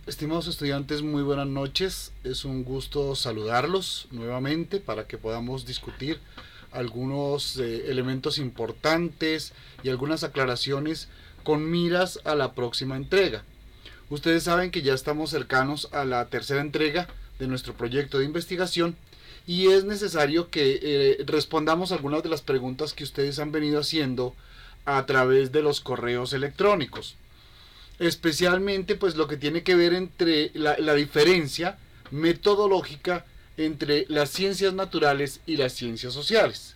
Estimados estudiantes, muy buenas noches. Es un gusto saludarlos nuevamente para que podamos discutir algunos elementos importantes y algunas aclaraciones con miras a la próxima entrega. Ustedes saben que ya estamos cercanos a la tercera entrega de nuestro proyecto de investigación y es necesario que respondamos algunas de las preguntas que ustedes han venido haciendo a través de los correos electrónicos. Especialmente pues lo que tiene que ver entre la diferencia metodológica entre las ciencias naturales y las ciencias sociales.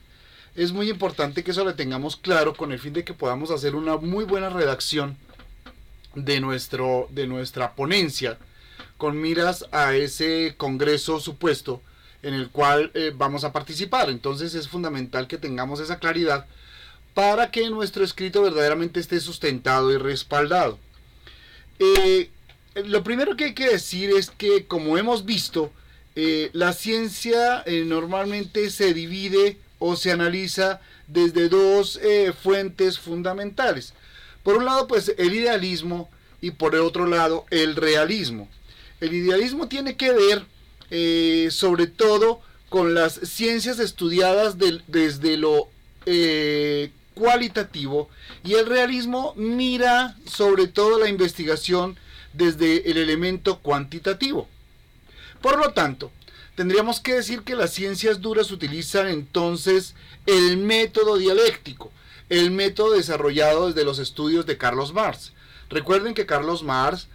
Es muy importante que eso lo tengamos claro con el fin de que podamos hacer una muy buena redacción de nuestra ponencia con miras a ese congreso supuesto en el cual vamos a participar. Entonces es fundamental que tengamos esa claridad para que nuestro escrito verdaderamente esté sustentado y respaldado. Lo primero que hay que decir es que, como hemos visto, la ciencia normalmente se divide o se analiza desde dos fuentes fundamentales. Por un lado, pues el idealismo y por el otro lado el realismo. El idealismo tiene que ver sobre todo con las ciencias estudiadas desde lo cualitativo, y el realismo mira sobre todo la investigación desde el elemento cuantitativo. Por lo tanto, tendríamos que decir que las ciencias duras utilizan entonces el método dialéctico, el método desarrollado desde los estudios de Carlos Marx. Recuerden que Carlos Marx,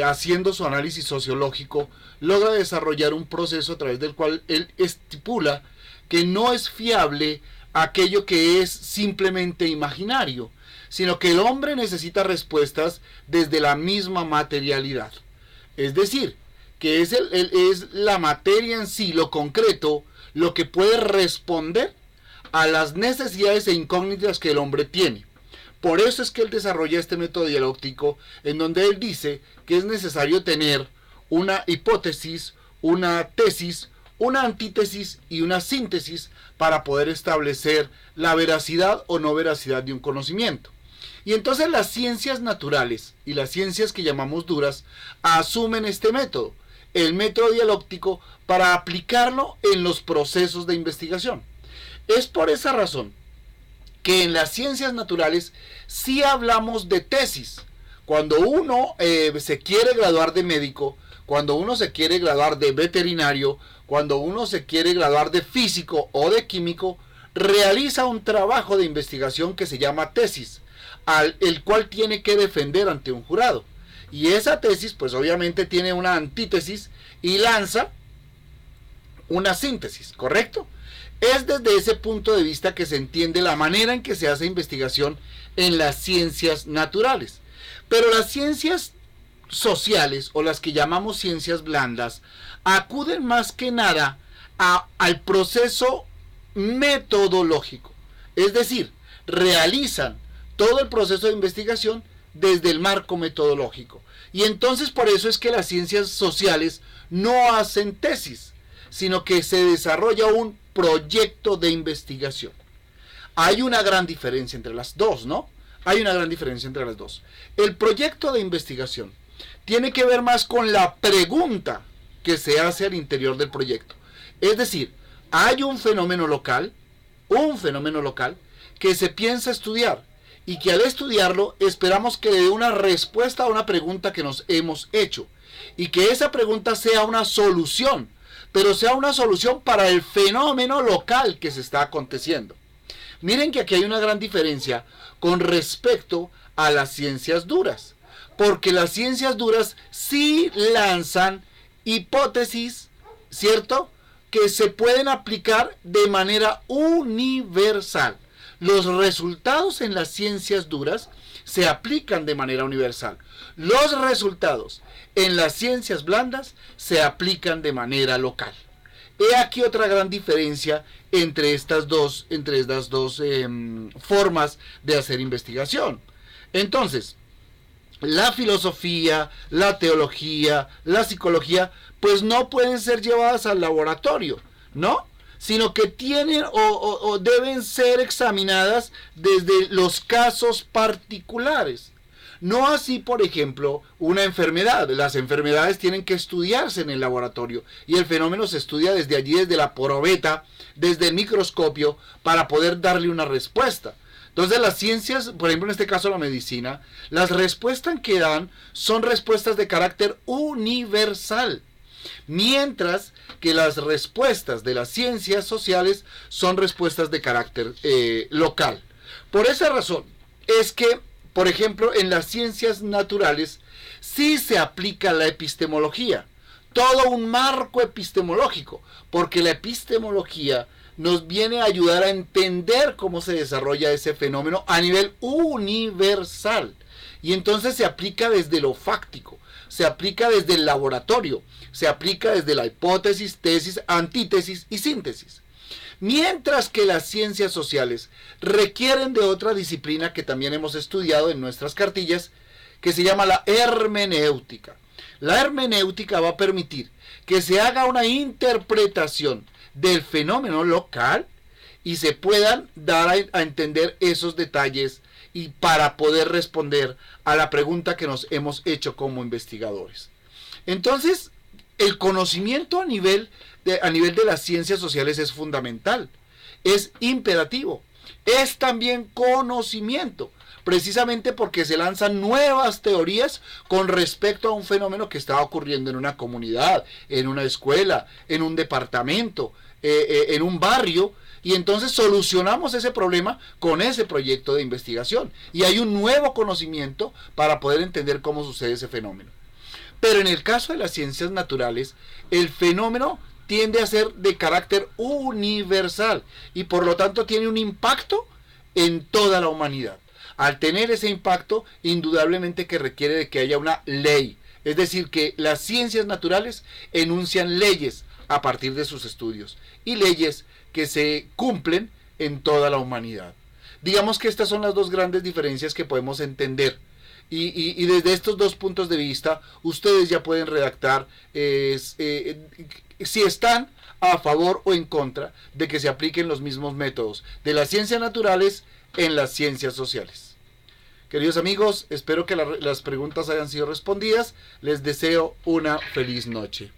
haciendo su análisis sociológico, logra desarrollar un proceso a través del cual él estipula que no es fiable aquello que es simplemente imaginario, sino que el hombre necesita respuestas desde la misma materialidad. Es decir, que es la materia en sí, lo concreto, lo que puede responder a las necesidades e incógnitas que el hombre tiene. Por eso es que él desarrolla este método dialéctico, en donde él dice que es necesario tener una hipótesis, una tesis, una antítesis y una síntesis para poder establecer la veracidad o no veracidad de un conocimiento. Y entonces las ciencias naturales y las ciencias que llamamos duras asumen este método, el método dialéctico, para aplicarlo en los procesos de investigación. Es por esa razón que en las ciencias naturales sí hablamos de tesis. Cuando uno se quiere graduar de médico, cuando uno se quiere graduar de veterinario, cuando uno se quiere graduar de físico o de químico, realiza un trabajo de investigación que se llama tesis, el cual tiene que defender ante un jurado. Y esa tesis, pues obviamente tiene una antítesis y lanza una síntesis, ¿correcto? Es desde ese punto de vista que se entiende la manera en que se hace investigación en las ciencias naturales. Pero las ciencias sociales, o las que llamamos ciencias blandas, acuden más que nada al proceso metodológico. Es decir, realizan todo el proceso de investigación desde el marco metodológico. Y entonces por eso es que las ciencias sociales no hacen tesis, sino que se desarrolla un proyecto de investigación. Hay una gran diferencia entre las dos, ¿no? Hay una gran diferencia entre las dos. El proyecto de investigación tiene que ver más con la pregunta que se hace al interior del proyecto. Es decir, hay un fenómeno local que se piensa estudiar, y que al estudiarlo esperamos que dé una respuesta a una pregunta que nos hemos hecho, y que esa pregunta sea una solución, pero sea una solución para el fenómeno local que se está aconteciendo. Miren que aquí hay una gran diferencia con respecto a las ciencias duras, porque las ciencias duras sí lanzan hipótesis, ¿cierto?, que se pueden aplicar de manera universal. Los resultados en las ciencias duras se aplican de manera universal. Los resultados en las ciencias blandas se aplican de manera local. He aquí otra gran diferencia entre estas dos formas de hacer investigación. Entonces, la filosofía, la teología, la psicología, pues no pueden ser llevadas al laboratorio, ¿no? Sino que tienen o deben ser examinadas desde los casos particulares. No así, por ejemplo, una enfermedad. Las enfermedades tienen que estudiarse en el laboratorio y el fenómeno se estudia desde allí, desde la probeta, desde el microscopio, para poder darle una respuesta. Entonces las ciencias, por ejemplo en este caso la medicina, las respuestas que dan son respuestas de carácter universal, mientras que las respuestas de las ciencias sociales son respuestas de carácter local. Por esa razón es que, por ejemplo, en las ciencias naturales sí se aplica la epistemología, todo un marco epistemológico, porque la epistemología nos viene a ayudar a entender cómo se desarrolla ese fenómeno a nivel universal. Y entonces se aplica desde lo fáctico, se aplica desde el laboratorio, se aplica desde la hipótesis, tesis, antítesis y síntesis. Mientras que las ciencias sociales requieren de otra disciplina que también hemos estudiado en nuestras cartillas, que se llama la hermenéutica. La hermenéutica va a permitir que se haga una interpretación del fenómeno local y se puedan dar a entender esos detalles y para poder responder a la pregunta que nos hemos hecho como investigadores. Entonces, el conocimiento a nivel de las ciencias sociales es fundamental, es imperativo, es también conocimiento, precisamente porque se lanzan nuevas teorías con respecto a un fenómeno que está ocurriendo en una comunidad, en una escuela, en un departamento, en un barrio, y entonces solucionamos ese problema con ese proyecto de investigación. Y hay un nuevo conocimiento para poder entender cómo sucede ese fenómeno. Pero en el caso de las ciencias naturales, el fenómeno tiende a ser de carácter universal y por lo tanto tiene un impacto en toda la humanidad. Al tener ese impacto, indudablemente que requiere de que haya una ley. Es decir, que las ciencias naturales enuncian leyes a partir de sus estudios y leyes que se cumplen en toda la humanidad. Digamos que estas son las dos grandes diferencias que podemos entender. Y desde estos dos puntos de vista, ustedes ya pueden redactar si están a favor o en contra de que se apliquen los mismos métodos de las ciencias naturales en las ciencias sociales. Queridos amigos, espero que las preguntas hayan sido respondidas. Les deseo una feliz noche.